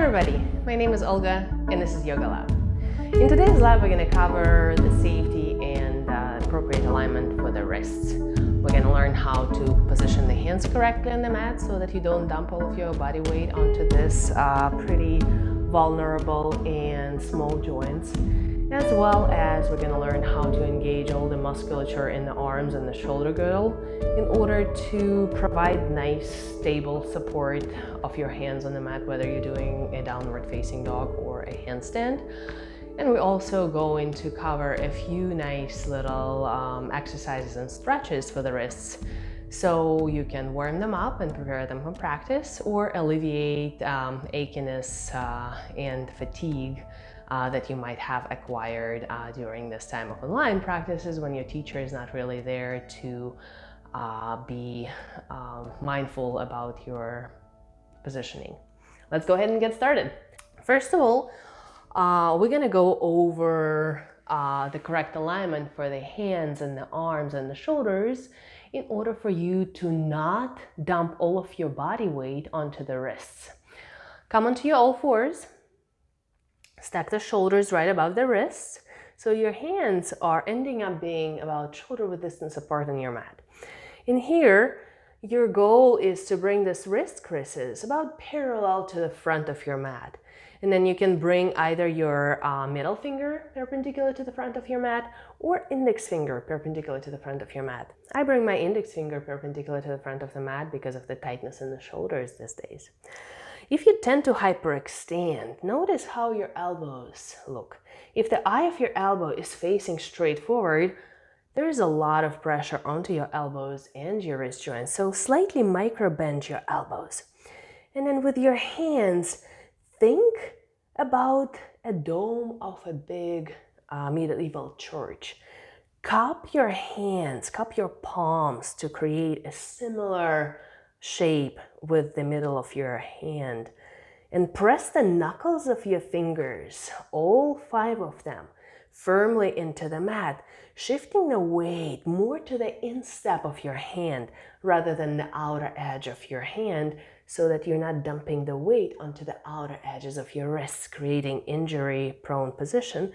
everybody, my name is Olga and this is Yoga Lab. In today's lab we're going to cover the safety and appropriate alignment for the wrists. We're going to learn how to position the hands correctly on the mat so that you don't dump all of your body weight onto this pretty vulnerable and small joints. As well as we're going to learn how to engage all the musculature in the arms and the shoulder girdle in order to provide nice, stable support of your hands on the mat, whether you're doing a downward facing dog or a handstand. And we're also going to cover a few nice little exercises and stretches for the wrists so you can warm them up and prepare them for practice or alleviate achiness and fatigue that you might have acquired during this time of online practices when your teacher is not really there to be mindful about your positioning. Let's go ahead and get started. First of all, we're going to go over the correct alignment for the hands and the arms and the shoulders in order for you to not dump all of your body weight onto the wrists. Come onto your all fours. Stack the shoulders right above the wrists, so your hands are ending up being about shoulder width distance apart on your mat. In here, your goal is to bring this wrist creases about parallel to the front of your mat. And then you can bring either your middle finger perpendicular to the front of your mat or index finger perpendicular to the front of your mat. I bring my index finger perpendicular to the front of the mat because of the tightness in the shoulders these days. If you tend to hyperextend, notice how your elbows look. If the eye of your elbow is facing straight forward, there is a lot of pressure onto your elbows and your wrist joints, so slightly micro bend your elbows. And then with your hands, think about a dome of a big medieval church. Cup your hands, cup your palms to create a similar shape with the middle of your hand, and press the knuckles of your fingers, all 5 of them, firmly into the mat, shifting the weight more to the instep of your hand rather than the outer edge of your hand, so that you're not dumping the weight onto the outer edges of your wrists, creating injury prone position.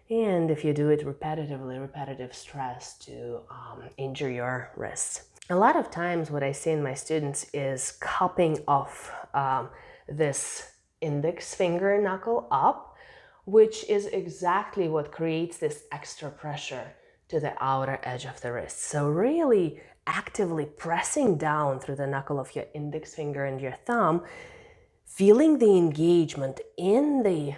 And if you do it repetitively, repetitive stress to injure your wrists. A lot of times what I see in my students is cupping off this index finger knuckle up, which is exactly what creates this extra pressure to the outer edge of the wrist. So really actively pressing down through the knuckle of your index finger and your thumb, feeling the engagement in the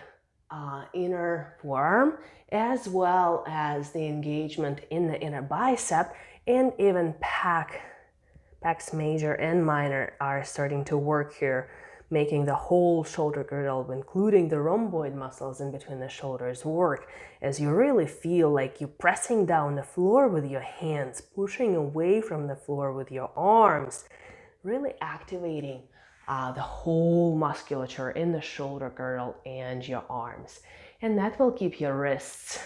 inner forearm, as well as the engagement in the inner bicep, and even pecs major and minor are starting to work here, making the whole shoulder girdle, including the rhomboid muscles in between the shoulders, work as you really feel like you're pressing down the floor with your hands, pushing away from the floor with your arms, really activating the whole musculature in the shoulder girdle and your arms. And that will keep your wrists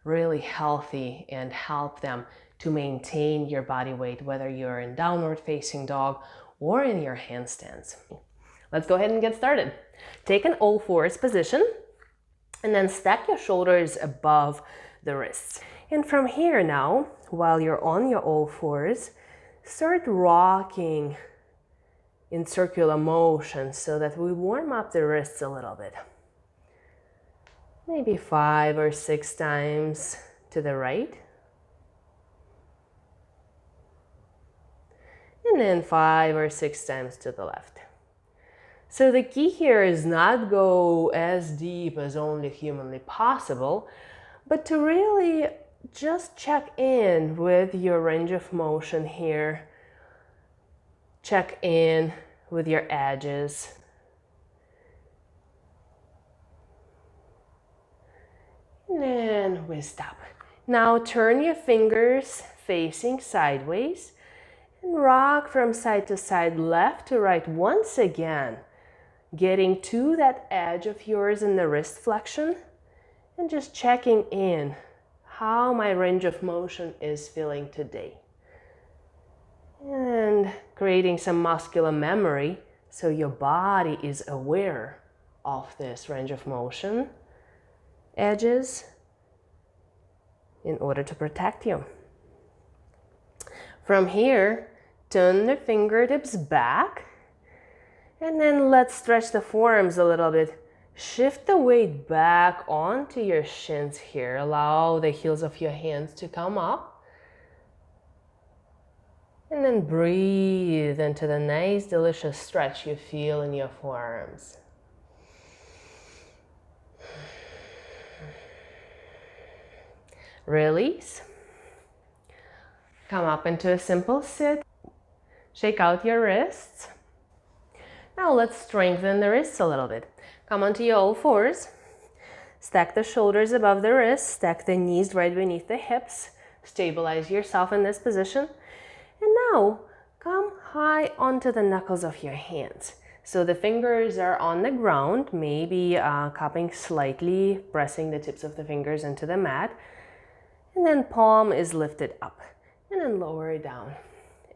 really healthy and help them to maintain your body weight, whether you're in downward facing dog or in your handstands. Let's go ahead and get started. Take an all fours position and then stack your shoulders above the wrists. And from here now, while you're on your all fours, start rocking in circular motion so that we warm up the wrists a little bit. Maybe 5 or 6 times to the right. And then 5 or 6 times to the left. So the key here is not go as deep as only humanly possible, but to really just check in with your range of motion here. Check in with your edges. And then we stop. Now turn your fingers facing sideways and rock from side to side, left to right once again, getting to that edge of yours in the wrist flexion and just checking in how my range of motion is feeling today. And creating some muscular memory so your body is aware of this range of motion edges in order to protect you. From here, turn the fingertips back, and then let's stretch the forearms a little bit. Shift the weight back onto your shins here. Allow the heels of your hands to come up. And then breathe into the nice, delicious stretch you feel in your forearms. Release. Come up into a simple sit. Shake out your wrists. Now let's strengthen the wrists a little bit. Come onto your all fours. Stack the shoulders above the wrists. Stack the knees right beneath the hips. Stabilize yourself in this position. And now come high onto the knuckles of your hands. So the fingers are on the ground, maybe cupping slightly, pressing the tips of the fingers into the mat. And then palm is lifted up. And then lower it down.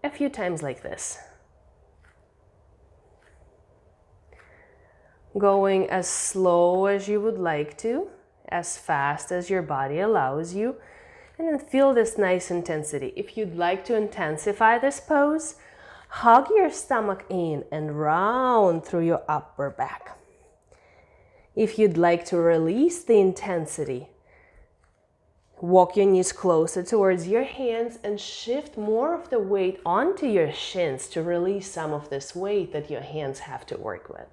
A few times like this. Going as slow as you would like to, as fast as your body allows you. And then feel this nice intensity. If you'd like to intensify this pose, hug your stomach in and round through your upper back. If you'd like to release the intensity, walk your knees closer towards your hands and shift more of the weight onto your shins to release some of this weight that your hands have to work with.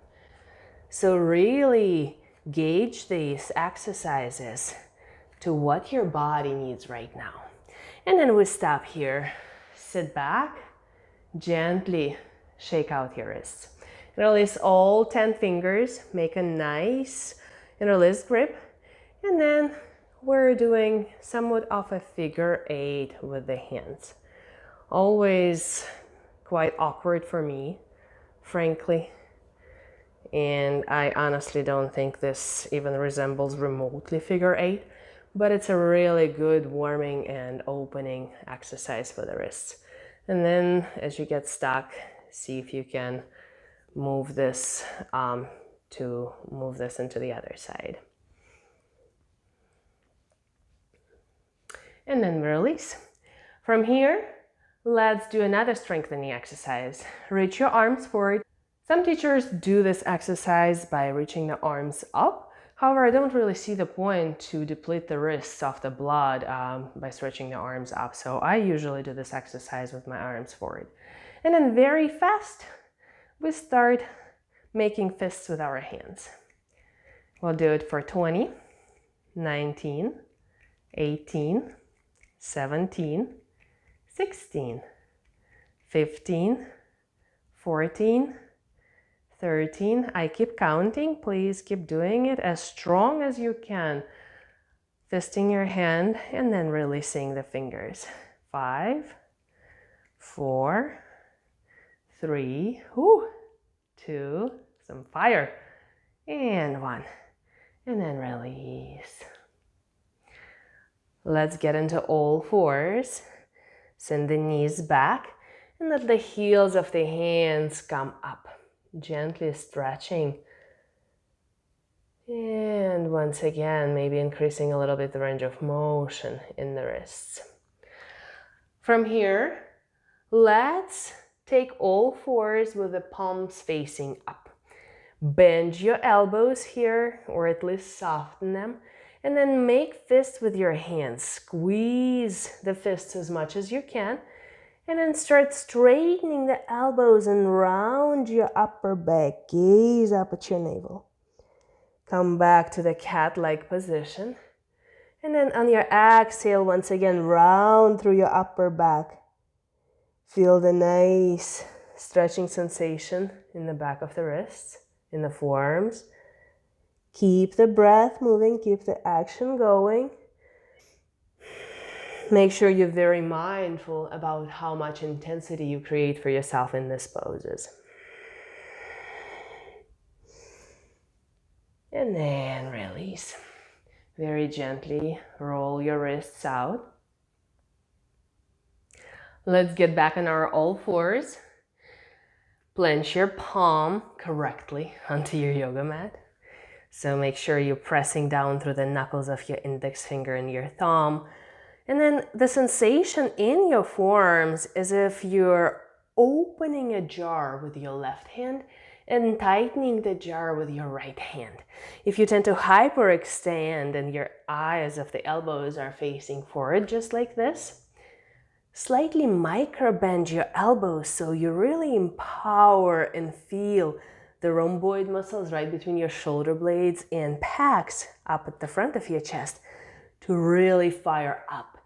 So really gauge these exercises to what your body needs right now. And then we stop here. Sit back, gently shake out your wrists. Release all 10 fingers, make a nice interlaced grip, and then we're doing somewhat of a figure 8 with the hands. Always quite awkward for me, frankly. And I honestly don't think this even resembles remotely figure 8, but it's a really good warming and opening exercise for the wrists. And then as you get stuck, see if you can move this into the other side. And then release. From here, let's do another strengthening exercise. Reach your arms forward. Some teachers do this exercise by reaching the arms up. However, I don't really see the point to deplete the wrists of the blood by stretching the arms up. So I usually do this exercise with my arms forward. And then very fast, we start making fists with our hands. We'll do it for 20, 19, 18, 17, 16, 15, 14, 13. I keep counting. Please keep doing it as strong as you can. Fisting your hand and then releasing the fingers. 5, 4, 3, 2, some fire, and 1. And then release. Let's get into all fours. Send the knees back and let the heels of the hands come up. Gently stretching. And once again, maybe increasing a little bit the range of motion in the wrists. From here, let's take all fours with the palms facing up. Bend your elbows here, or at least soften them. And then make fists with your hands. Squeeze the fists as much as you can. And then start straightening the elbows and round your upper back. Gaze up at your navel. Come back to the cat-like position. And then on your exhale, once again, round through your upper back. Feel the nice stretching sensation in the back of the wrists, in the forearms. Keep the breath moving, keep the action going. Make sure you're very mindful about how much intensity you create for yourself in these poses. And then release. Very gently roll your wrists out. Let's get back on our all fours. Plant your palm correctly onto your yoga mat. So make sure you're pressing down through the knuckles of your index finger and your thumb. And then the sensation in your forearms is if you're opening a jar with your left hand and tightening the jar with your right hand. If you tend to hyperextend and your eyes of the elbows are facing forward just like this, slightly microbend your elbows so you really empower and feel the rhomboid muscles right between your shoulder blades and pecs up at the front of your chest to really fire up.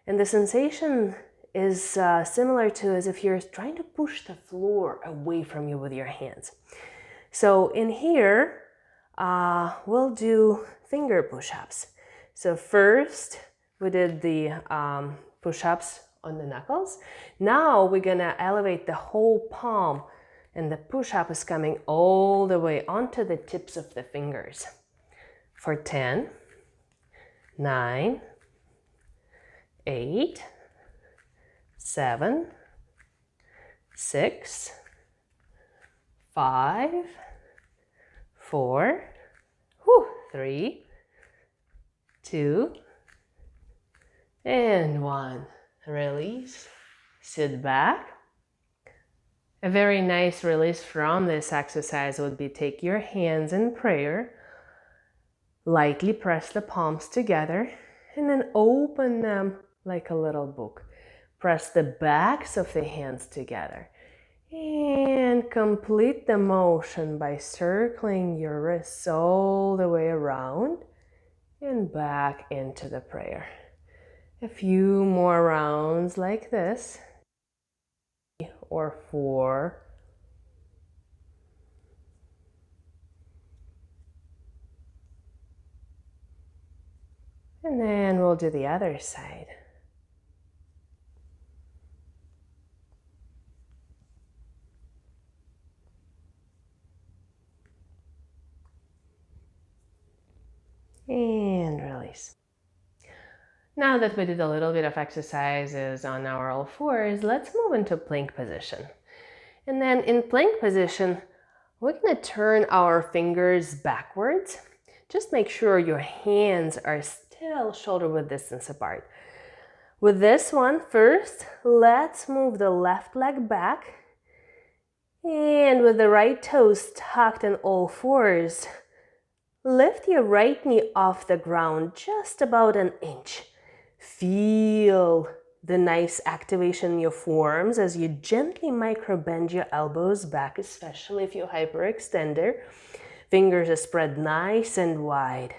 And the sensation is similar to as if you're trying to push the floor away from you with your hands. So in here, we'll do finger push-ups. So first we did the push-ups on the knuckles. Now we're gonna elevate the whole palm, and the push-up is coming all the way onto the tips of the fingers. For 10, 9, 8, 7, 6, 5, 4, 3, 2, and 1. Release, sit back. A very nice release from this exercise would be take your hands in prayer, lightly press the palms together, and then open them like a little book. Press the backs of the hands together and complete the motion by circling your wrists all the way around and back into the prayer. A few more rounds like this, or 4. And then we'll do the other side. And release. Now that we did a little bit of exercises on our all fours, let's move into plank position. And then in plank position, we're going to turn our fingers backwards. Just make sure your hands are still shoulder width distance apart. With this one, first, let's move the left leg back. And with the right toes tucked in all fours, lift your right knee off the ground just about an inch. Feel the nice activation in your forearms as you gently microbend your elbows back, especially if you're hyperextender. Fingers are spread nice and wide.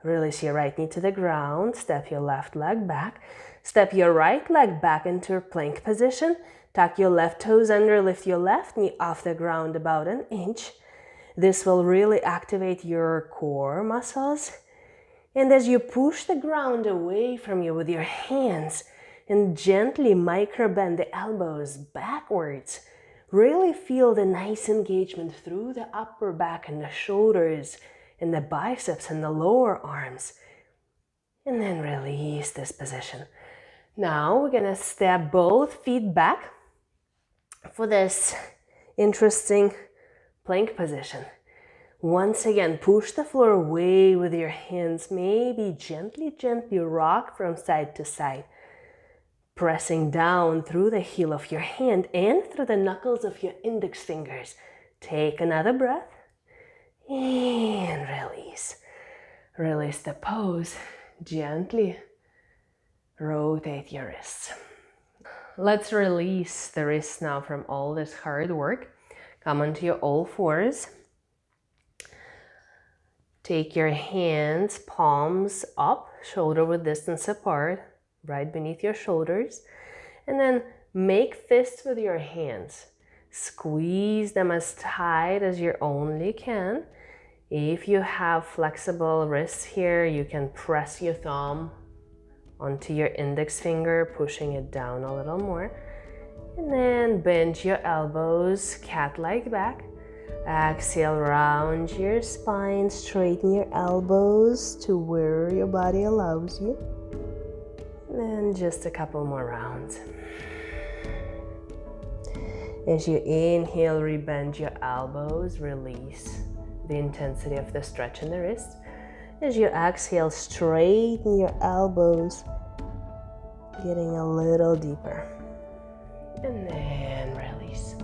Release your right knee to the ground, step your left leg back. Step your right leg back into plank position. Tuck your left toes under, lift your left knee off the ground about an inch. This will really activate your core muscles. And as you push the ground away from you with your hands and gently microbend the elbows backwards, really feel the nice engagement through the upper back and the shoulders and the biceps and the lower arms. And then release this position. Now we're gonna step both feet back for this interesting plank position. Once again, push the floor away with your hands. Maybe gently rock from side to side. Pressing down through the heel of your hand and through the knuckles of your index fingers. Take another breath and release. Release the pose. Gently rotate your wrists. Let's release the wrists now from all this hard work. Come onto your all fours. Take your hands, palms up, shoulder width distance apart, right beneath your shoulders. And then make fists with your hands. Squeeze them as tight as you only can. If you have flexible wrists here, you can press your thumb onto your index finger, pushing it down a little more. And then bend your elbows, cat-like back. Exhale, round your spine, straighten your elbows to where your body allows you. And then just a couple more rounds. As you inhale, rebend your elbows, release the intensity of the stretch in the wrist. As you exhale, straighten your elbows, getting a little deeper. And then release.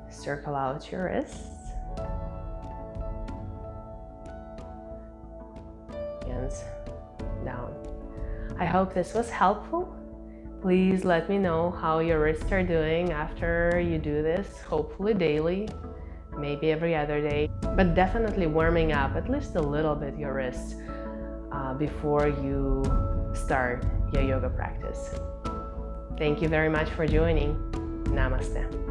Circle out your wrists. Hands down. I hope this was helpful. Please let me know how your wrists are doing after you do this, hopefully daily, maybe every other day, but definitely warming up at least a little bit your wrists before you start your yoga practice. Thank you very much for joining. Namaste.